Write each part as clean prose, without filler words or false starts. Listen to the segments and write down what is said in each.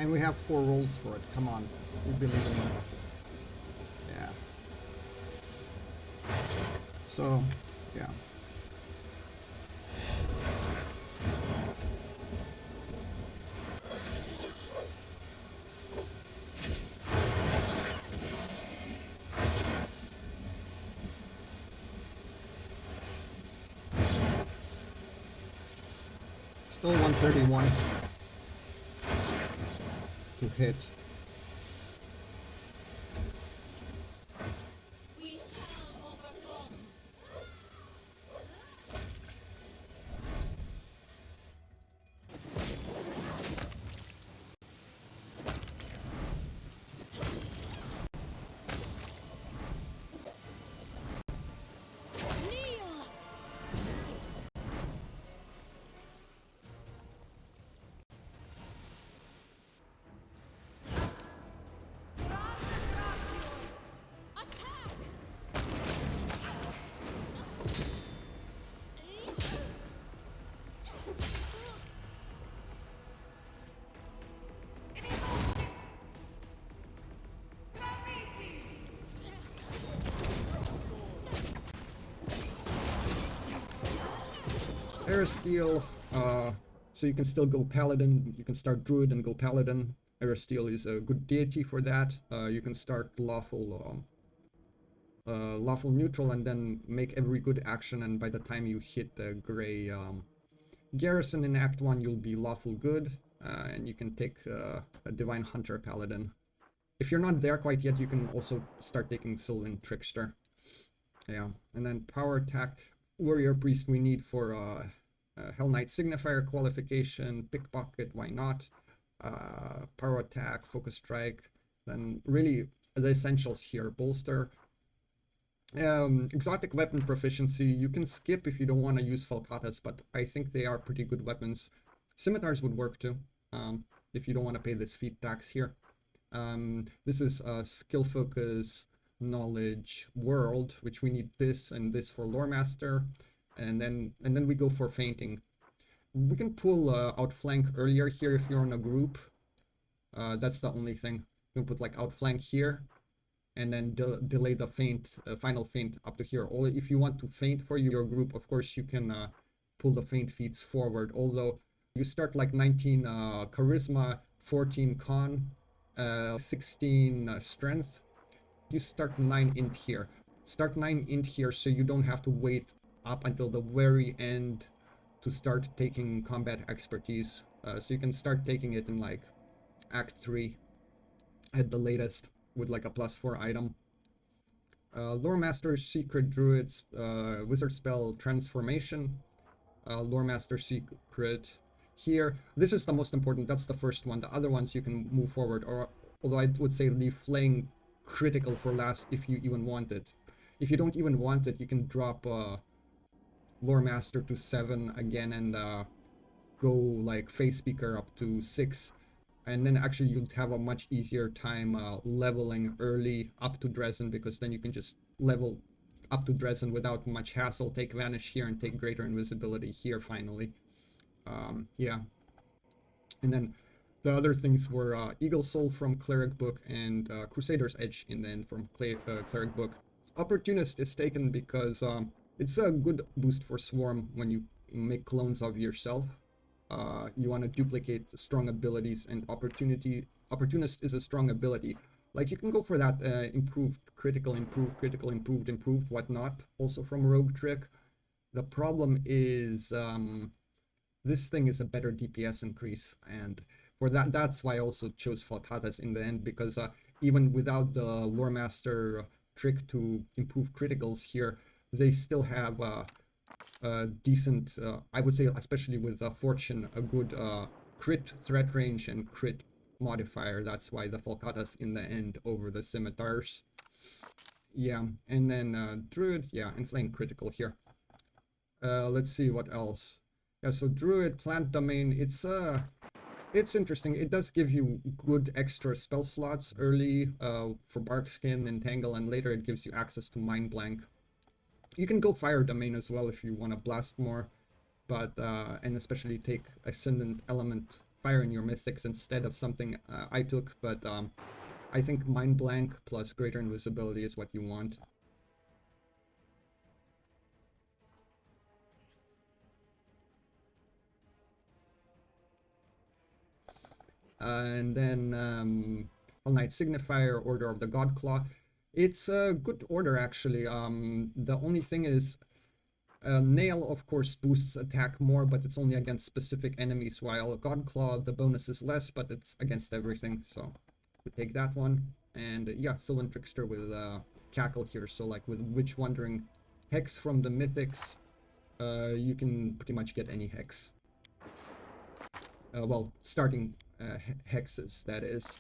And we have 4 rolls for it. Come on. We believe in it. Yeah. So, yeah. Still 131 to hit. Erastil, so you can still go Paladin, you can start Druid and go Paladin. Erastil is a good deity for that. You can start Lawful Neutral and then make every good action, and by the time you hit the Gray Garrison in Act 1, you'll be Lawful Good, and you can take a Divine Hunter Paladin. If you're not there quite yet, you can also start taking Sylvan Trickster. Yeah, and then Power Attack, Warrior Priest we need for Hell Knight Signifier qualification, Pickpocket, why not? Power Attack, Focus Strike, then really the essentials here, Bolster. Exotic weapon proficiency, you can skip if you don't want to use Falcatas, but I think they are pretty good weapons. Scimitars would work too, if you don't want to pay this feat tax here. This is skill focus, knowledge, world, which we need this and this for Loremaster, and then we go for feinting. We can pull outflank earlier here if you're in a group. That's the only thing. You can put like outflank here, and then delay the feint, final feint up to here. Or if you want to feint for your group, of course you can pull the feint feats forward. Although you start like 19 charisma, 14 con, 16 strength. You start 9 int here. Start 9 int here so you don't have to wait up until the very end to start taking combat expertise. So you can start taking it in like Act 3 at the latest with like a +4 item. Loremaster, Secret Druids, Wizard Spell Transformation, Loremaster Secret here. This is the most important, that's the first one. The other ones you can move forward, or although I would say leave Flaying Critical for last if you even want it. If you don't even want it, you can drop Loremaster to 7 again and go like Feyspeaker up to 6. And then actually you'd have a much easier time leveling early up to Dresden, because then you can just level up to Dresden without much hassle, take Vanish here and take Greater Invisibility here finally. Yeah. And then the other things were Eagle Soul from Cleric Book and Crusader's Edge in the end from Cleric Book. Opportunist is taken because it's a good boost for Swarm when you make clones of yourself. You want to duplicate strong abilities, and Opportunist is a strong ability. Like you can go for that improved, critical, improved, whatnot, also from Rogue Trick. The problem is this thing is a better DPS increase, and for that's why I also chose Falcatas in the end, because even without the Loremaster trick to improve criticals here, they still have decent, I would say, especially with Fortune, a good crit threat range and crit modifier. That's why the Falcatas in the end over the Scimitars. Yeah, and then Druid, yeah, inflamed critical here. Let's see what else. Yeah, so Druid, Plant Domain, it's interesting. It does give you good extra spell slots early for Barkskin, Entangle, and later it gives you access to Mind Blank. You can go Fire Domain as well if you want to blast more, but and especially take Ascendant Element fire in your mythics instead of something I took, but I think Mind Blank plus Greater Invisibility is what you want. And then Hell Knight Signifier, Order of the God Claw. It's a good order, actually. The only thing is, Nail, of course, boosts attack more, but it's only against specific enemies, while God Claw, the bonus is less, but it's against everything, so we take that one. And yeah, Sylvan Trickster with Cackle here, so like with Witch Wandering Hex from the Mythics, you can pretty much get any Hex. Well, starting hexes, that is.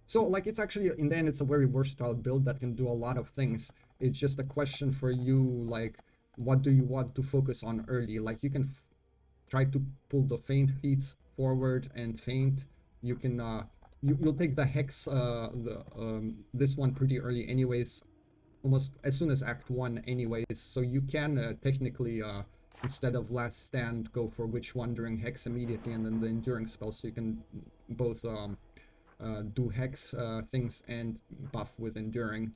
So like it's actually, in the end, it's a very versatile build that can do a lot of things. It's just a question for you, like, what do you want to focus on early? Like, you can try to pull the Feint feats forward and Feint. You can you'll take the Hex this one pretty early anyways, almost as soon as Act 1 anyways, so you can technically instead of Last Stand, go for Witch Wandering Hex immediately, and then the Enduring spell, so you can both do Hex things and buff with Enduring.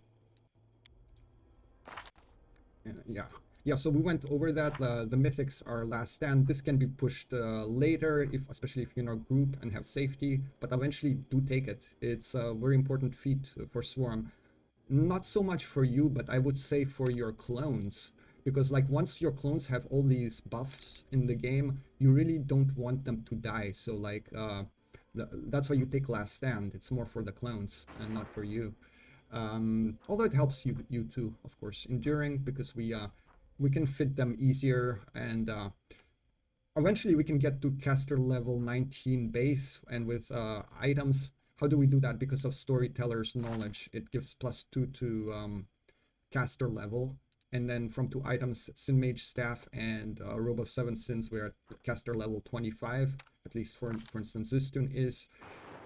Yeah, so we went over that. The Mythics are Last Stand. This can be pushed later, especially if you're in a group and have safety, but eventually do take it. It's a very important feat for Swarm. Not so much for you, but I would say for your clones. Because like once your clones have all these buffs in the game, you really don't want them to die. So like that's why you take Last Stand. It's more for the clones and not for you. Although it helps you too, of course. Enduring, because we can fit them easier, and eventually we can get to caster level 19 base, and with items. How do we do that? Because of Storyteller's Knowledge, it gives +2 to caster level. And then from 2 items, Sin Mage Staff and Robe of 7 Sins, we're at caster level 25. At least for instance, this tune is.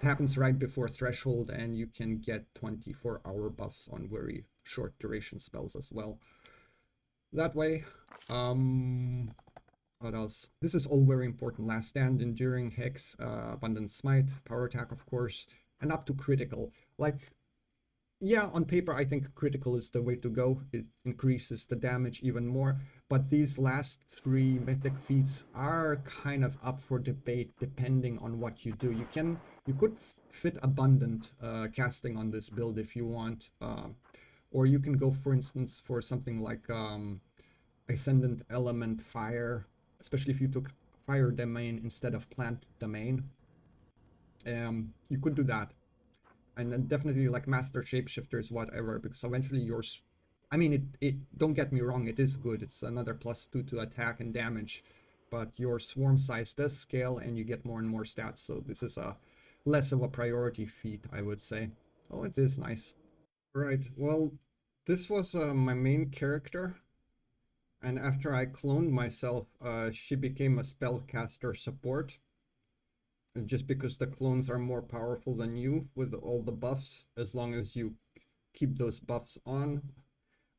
It happens right before Threshold, and you can get 24-hour buffs on very short duration spells as well. That way, what else? This is all very important. Last Stand, Enduring, Hex, Abundant Smite, Power Attack, of course, and up to critical. Like, yeah, on paper, I think critical is the way to go. It increases the damage even more. But these last 3 mythic feats are kind of up for debate depending on what you do. You could fit abundant casting on this build if you want. Or you can go, for instance, for something like Ascendant Element Fire, especially if you took Fire Domain instead of Plant Domain. You could do that. And then definitely like Master Shapeshifters, whatever, because eventually yours, I mean, it don't get me wrong, it is good. It's another +2 to attack and damage, but your swarm size does scale and you get more and more stats. So this is a less of a priority feat, I would say. Oh, it is nice. Right, well, this was my main character. And after I cloned myself, she became a spellcaster support. Just because the clones are more powerful than you with all the buffs, as long as you keep those buffs on.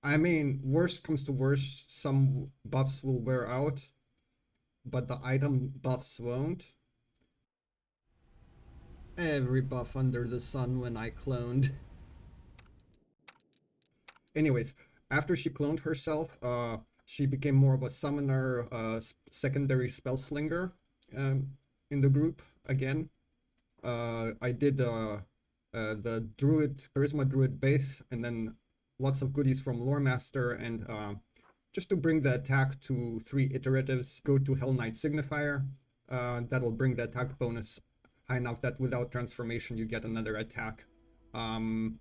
I mean, worst comes to worst, some buffs will wear out, but the item buffs won't. Every buff under the sun when I cloned. Anyways, after she cloned herself, she became more of a summoner, secondary spellslinger in the group again. I did the Druid, Charisma Druid base, and then lots of goodies from Loremaster, and just to bring the attack to 3 iteratives, go to Hell Knight Signifier. That'll bring the attack bonus high enough that without transformation you get another attack. And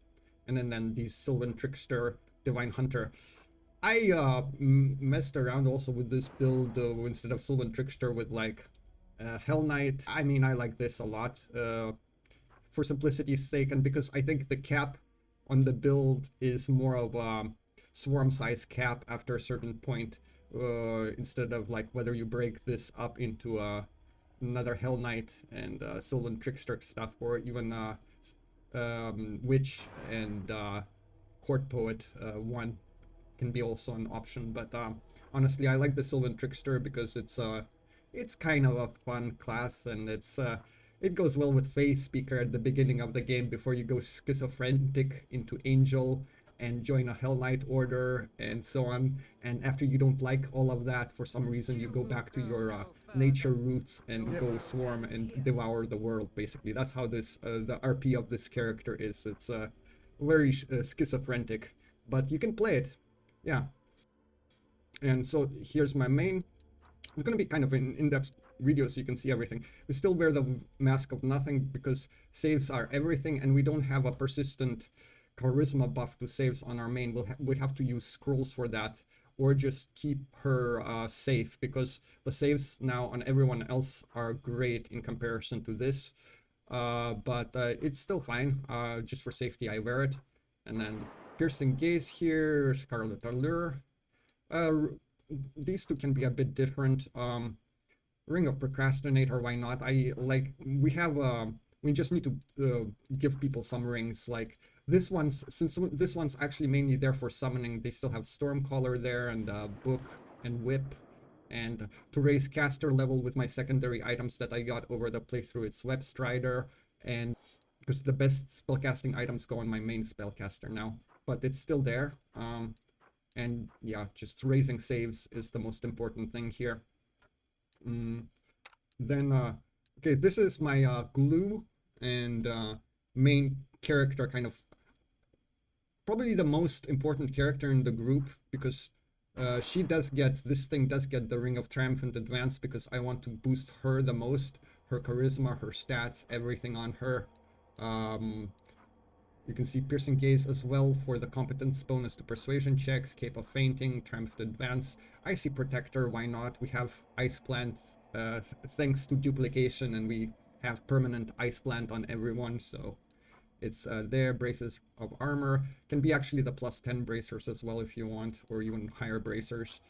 then the Sylvan Trickster, Divine Hunter. I messed around also with this build instead of Sylvan Trickster with like Hell Knight. I mean, I like this a lot for simplicity's sake, and because I think the cap on the build is more of a swarm size cap after a certain point, instead of like whether you break this up into another Hell Knight and Sylvan Trickster stuff, or even Witch and Court Poet one can be also an option. But honestly, I like the Sylvan Trickster because it's it's kind of a fun class, and it goes well with Feyspeaker at the beginning of the game before you go schizophrenic into Angel and join a Hell Knight order and so on. And after you don't like all of that for some reason, you go back to your nature roots and go swarm and devour the world. Basically, that's how this the RP of this character is. It's very schizophrenic, but you can play it. Yeah. And so here's my main. It's going to be kind of an in-depth video so you can see everything. We still wear the Mask of Nothing because saves are everything, and we don't have a persistent charisma buff to saves on our main. We have to use scrolls for that, or just keep her safe, because the saves now on everyone else are great in comparison to this. But it's still fine. Just for safety, I wear it. And then Piercing Gaze here, Scarlet Allure. These two can be a bit different. Ring of Procrastinator, why not? We just need to give people some rings. Like this one's, since this one's actually mainly there for summoning, they still have Stormcaller there, and Book and Whip. And to raise caster level with my secondary items that I got over the playthrough, it's Web Strider, and because the best spellcasting items go on my main spellcaster now, but it's still there. And yeah, just raising saves is the most important thing here. Then, okay, this is my glue and main character, kind of probably the most important character in the group, because she does get, this thing does get the Ring of Triumphant Advance, because I want to boost her the most, her charisma, her stats, everything on her. You can see Piercing Gaze as well for the competence bonus to persuasion checks, Cape of Fainting, Triumphant Advance, Icy Protector, why not? We have Ice Plant thanks to duplication, and we have permanent Ice Plant on everyone, so it's there. Braces of Armor can be actually the +10 bracers as well if you want, or even higher bracers.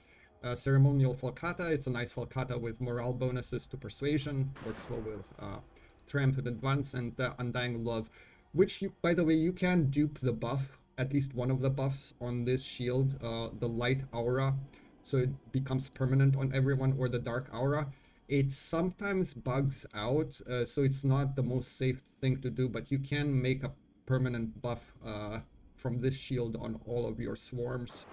Ceremonial Falcata, it's a nice Falcata with morale bonuses to persuasion, works well with Triumphant Advance, and Undying Love, which, you, by the way, you can dupe the buff, at least one of the buffs on this shield, the Light Aura, so it becomes permanent on everyone, or the Dark Aura. It sometimes bugs out, so it's not the most safe thing to do, but you can make a permanent buff from this shield on all of your swarms.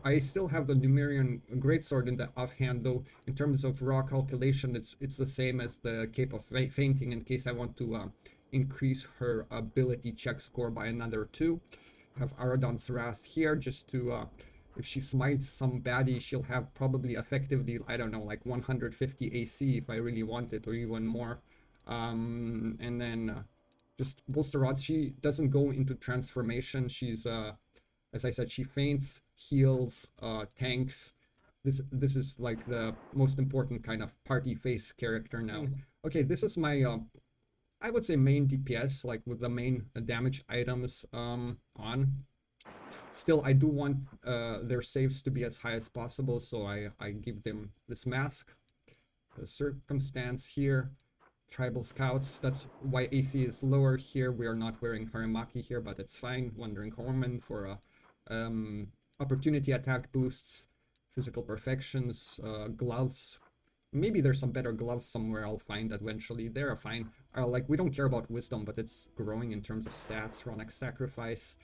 I still have the Numerian Greatsword in the offhand, though in terms of raw calculation, it's the same as the Cape of Fainting in case I want to increase her ability check score by another 2. Have Aradon's Wrath here just to, if she smites some baddie, she'll have probably effectively, I don't know, like 150 AC if I really want it, or even more. And then just bolster odds. She doesn't go into transformation. She's, as I said, she faints, heals, tanks. This is like the most important kind of party face character now. Okay, this is my I would say main DPS, like with the main damage items on. Still, I do want their saves to be as high as possible, so I give them this mask. The Circumstance here. Tribal Scouts, that's why AC is lower here. We are not wearing Haramaki here, but it's fine. Wandering Horseman for opportunity attack boosts, physical perfections, gloves. Maybe there's some better gloves somewhere I'll find eventually. They're fine. Like, we don't care about wisdom, but it's growing in terms of stats. Ronic Sacrifice.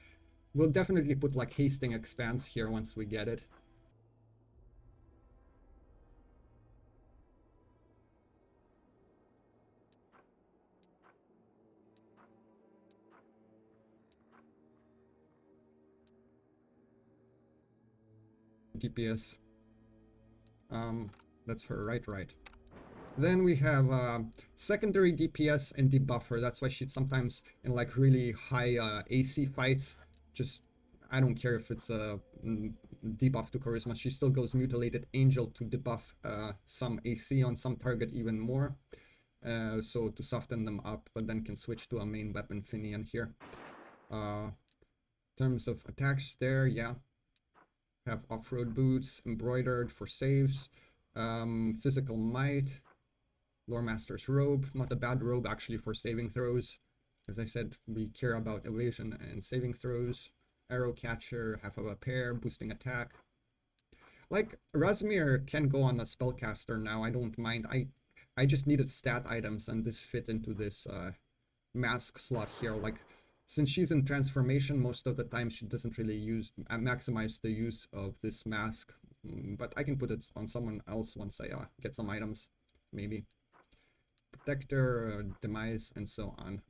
We'll definitely put like Hasting Expanse here once we get it. DPS. That's her, right. Then we have secondary DPS and debuffer. That's why she sometimes in like really high AC fights, just, I don't care if it's a debuff to charisma, she still goes Mutilated Angel to debuff some AC on some target even more. So to soften them up, but then can switch to a main weapon Finian here. In terms of attacks there, yeah. Have off-road boots, embroidered for saves, physical might, Loremaster's robe, not a bad robe actually for saving throws. As I said, we care about evasion and saving throws. Arrow catcher, half of a pair, boosting attack. like Razmir can go on a spellcaster now. I don't mind. I just needed stat items, and this fit into this mask slot here. Like, since she's in transformation, most of the time she doesn't really use maximize the use of this mask. But I can put it on someone else once I get some items, maybe. Protector, Demise, and so on.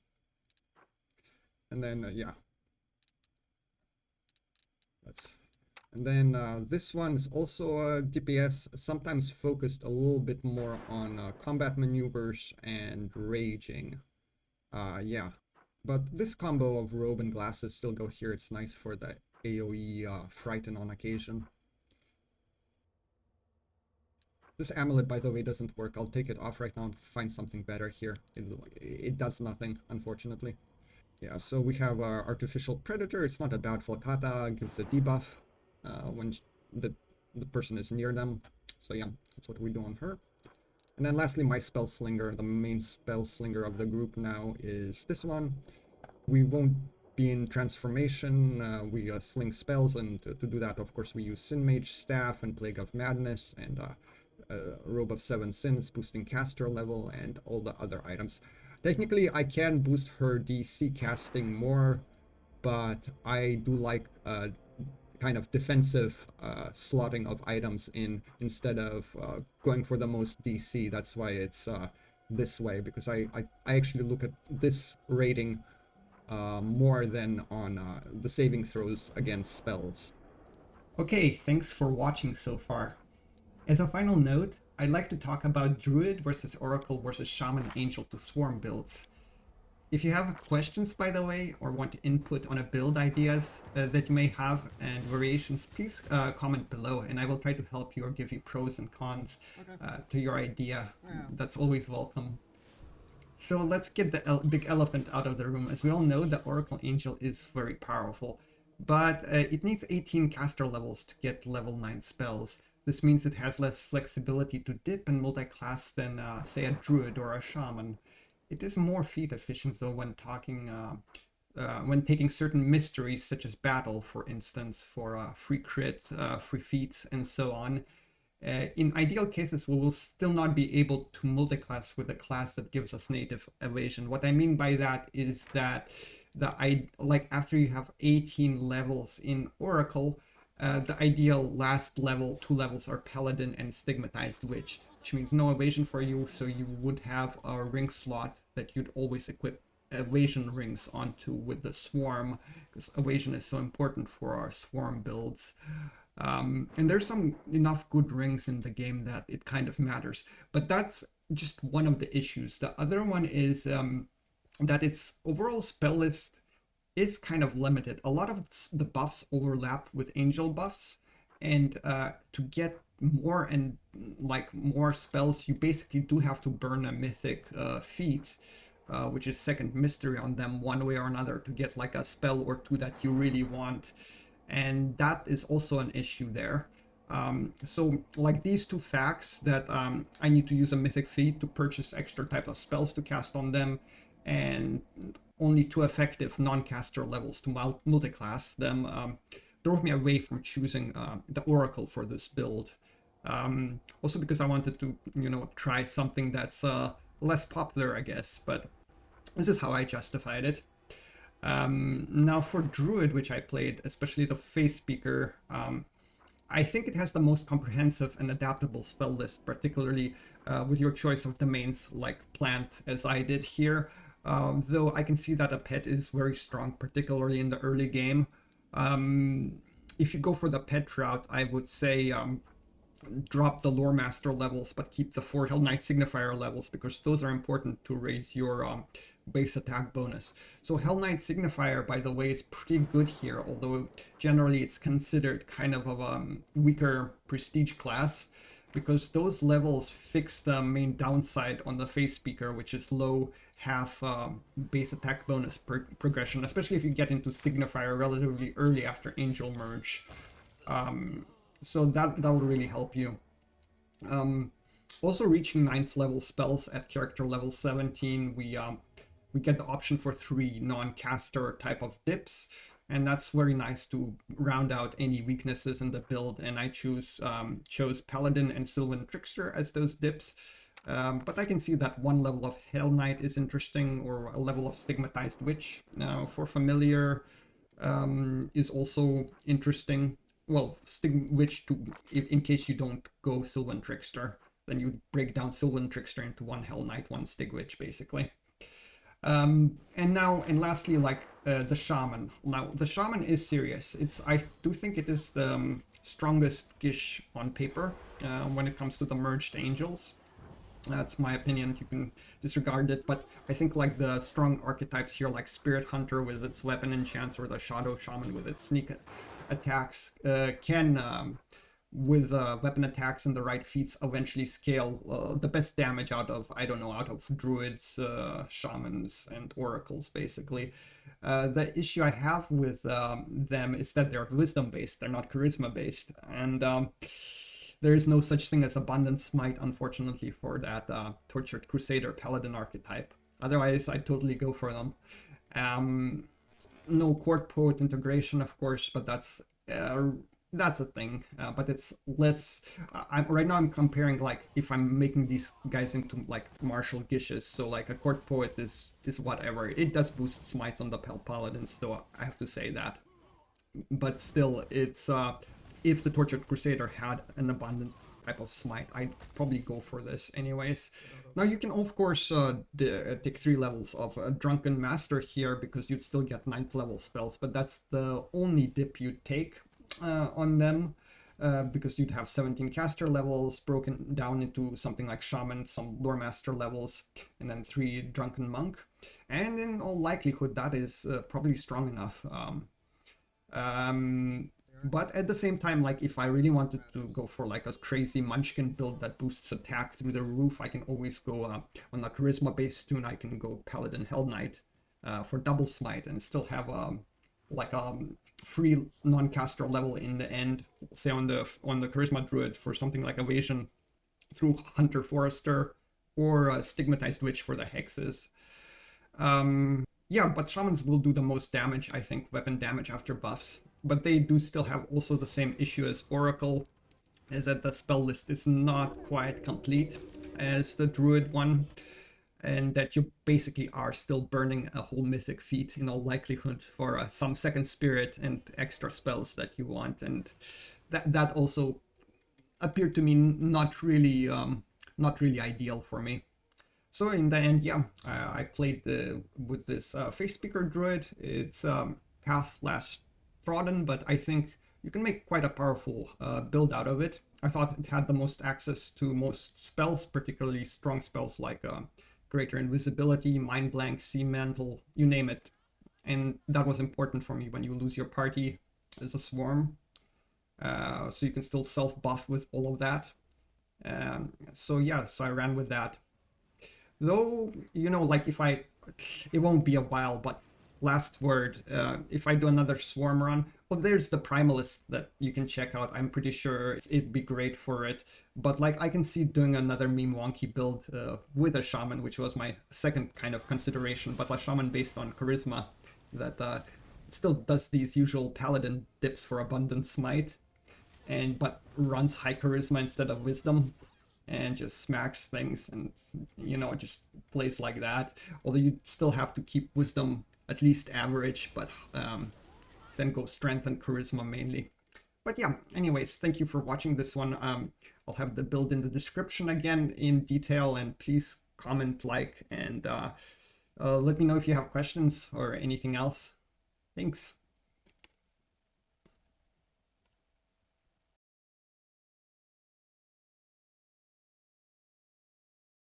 And then, yeah. And then this one's also a DPS, sometimes focused a little bit more on combat maneuvers and raging. Yeah. But this combo of robe and glasses still go here. It's nice for the AoE frighten on occasion. This amulet, by the way, doesn't work. I'll take it off right now and find something better here. It does nothing, unfortunately. Yeah, so we have our Artificial Predator. It's not a bad Falcata. Gives a debuff when the person is near them. So yeah, that's what we do on her. And then lastly, my Spell Slinger. The main Spell Slinger of the group now is this one. We won't be in transformation. We sling spells, and to do that, of course, we use Sin Mage Staff and Plague of Madness and Robe of Seven Sins, boosting caster level, and all the other items. Technically, I can boost her DC casting more, but I do like kind of defensive slotting of items in instead of going for the most DC. That's why it's this way, because I actually look at this rating more than on the saving throws against spells. Okay, thanks for watching so far. As a final note, I'd like to talk about Druid versus Oracle versus Shaman Angel to Swarm builds. If you have questions, by the way, or want input on a build ideas that you may have and variations, please comment below, and I will try to help you or give you pros and cons to your idea. Yeah. That's always welcome. So let's get the big elephant out of the room. As we all know, the Oracle Angel is very powerful, but it needs 18 caster levels to get level 9 spells. This means it has less flexibility to dip and multi-class than, say, a Druid or a Shaman. It is more feat efficient though when taking certain mysteries such as battle, for instance, for free crit, free feats, and so on. In ideal cases, we will still not be able to multiclass with a class that gives us native evasion. What I mean by that is that after you have 18 levels in Oracle, the ideal last level, 2 levels, are Paladin and Stigmatized Witch, which means no evasion for you, so you would have a ring slot that you'd always equip evasion rings onto with the Swarm, because evasion is so important for our Swarm builds. And there's enough good rings in the game that it kind of matters, but that's just one of the issues. The other one is that its overall spell list is kind of limited. A lot of the buffs overlap with angel buffs, and to get more and more spells, you basically do have to burn a mythic feat, which is second mystery on them one way or another to get like a spell or two that you really want, and that is also an issue there. So like these two facts that I need to use a mythic feat to purchase extra type of spells to cast on them, and only 2 effective non-caster levels to multiclass them, drove me away from choosing the Oracle for this build. Also because I wanted to, try something that's less popular, I guess, but this is how I justified it. Now for Druid, which I played, especially the Feyspeaker, I think it has the most comprehensive and adaptable spell list, particularly with your choice of domains like plant, as I did here. Though I can see that a pet is very strong, particularly in the early game. If you go for the pet route, I would say drop the Loremaster levels, but keep the 4 Hell Knight Signifier levels, because those are important to raise your base attack bonus. So Hell Knight Signifier, by the way, is pretty good here, although generally it's considered kind of a weaker prestige class, because those levels fix the main downside on the Feyspeaker, which is low half base attack bonus progression, especially if you get into Signifier relatively early after Angel Merge. So that'll really help you. Also reaching 9th level spells at character level 17, we get the option for 3 non-caster type of dips. and that's very nice to round out any weaknesses in the build. And I chose Paladin and Sylvan Trickster as those dips. But I can see that one level of Hell Knight is interesting, or a level of Stigmatized Witch for familiar is also interesting. Well, Witch in case you don't go Sylvan Trickster, then you break down Sylvan Trickster into one Hell Knight, one Stig Witch, basically. And lastly, like the Shaman. Now, the Shaman is serious. I do think it is the strongest Gish on paper when it comes to the merged angels. That's my opinion. You can disregard it, but I think like the strong archetypes here, like Spirit Hunter with its weapon enchants, or the Shadow Shaman with its sneak attacks, can with weapon attacks and the right feats eventually scale the best damage out of, I don't know, out of druids, shamans, and oracles, basically. The issue I have with them is that they're wisdom based, they're not charisma based, and there is no such thing as abundant smite, unfortunately, for that tortured crusader paladin archetype. Otherwise, I'd totally go for them. No court poet integration, of course, but that's a thing. But it's less. Right now I'm comparing, like, if I'm making these guys into like martial gishes. So like a court poet is whatever. It does boost smites on the paladins, so I have to say that. But still, it's if the Tortured Crusader had an abundant type of smite, I'd probably go for this anyways. Now you can of course take 3 levels of Drunken Master here, because you'd still get 9th level spells, but that's the only dip you'd take on them, because you'd have 17 caster levels broken down into something like Shaman, some Loremaster levels, and then 3 Drunken Monk. And in all likelihood that is probably strong enough. But at the same time, like if I really wanted to go for like a crazy Munchkin build that boosts attack through the roof, I can always go on a charisma based tune. I can go Paladin Hell Knight for double smite and still have like a free non-caster level in the end, say on the charisma druid for something like evasion through Hunter Forester, or Stigmatized Witch for the hexes. Yeah, but shamans will do the most damage, I think, weapon damage after buffs. But they do still have also the same issue as Oracle, is that the spell list is not quite complete as the Druid one, and that you basically are still burning a whole Mythic feat in all likelihood for some second spirit and extra spells that you want, and that also appeared to me not really ideal for me. So in the end, yeah, I played with this Feyspeaker Druid. Its path less trodden, but I think you can make quite a powerful build out of it. I thought it had the most access to most spells, particularly strong spells like Greater Invisibility, Mind Blank, Sea Mantle, you name it. And that was important for me when you lose your party as a swarm. So you can still self-buff with all of that. So yeah, so I ran with that. Though, you know, like it won't be a while, but last word, if I do another swarm run, well, there's the Primalist that you can check out. I'm pretty sure it'd be great for it. But like I can see doing another meme wonky build with a Shaman, which was my second kind of consideration, but a Shaman based on charisma that still does these usual Paladin dips for abundant smite, but runs high charisma instead of wisdom, and just smacks things, and you know, just plays like that. Although you still have to keep wisdom at least average, but then go strength and charisma mainly. But yeah, anyways, thank you for watching this one. I'll have the build in the description again in detail, and please comment, like, and let me know if you have questions or anything else. Thanks.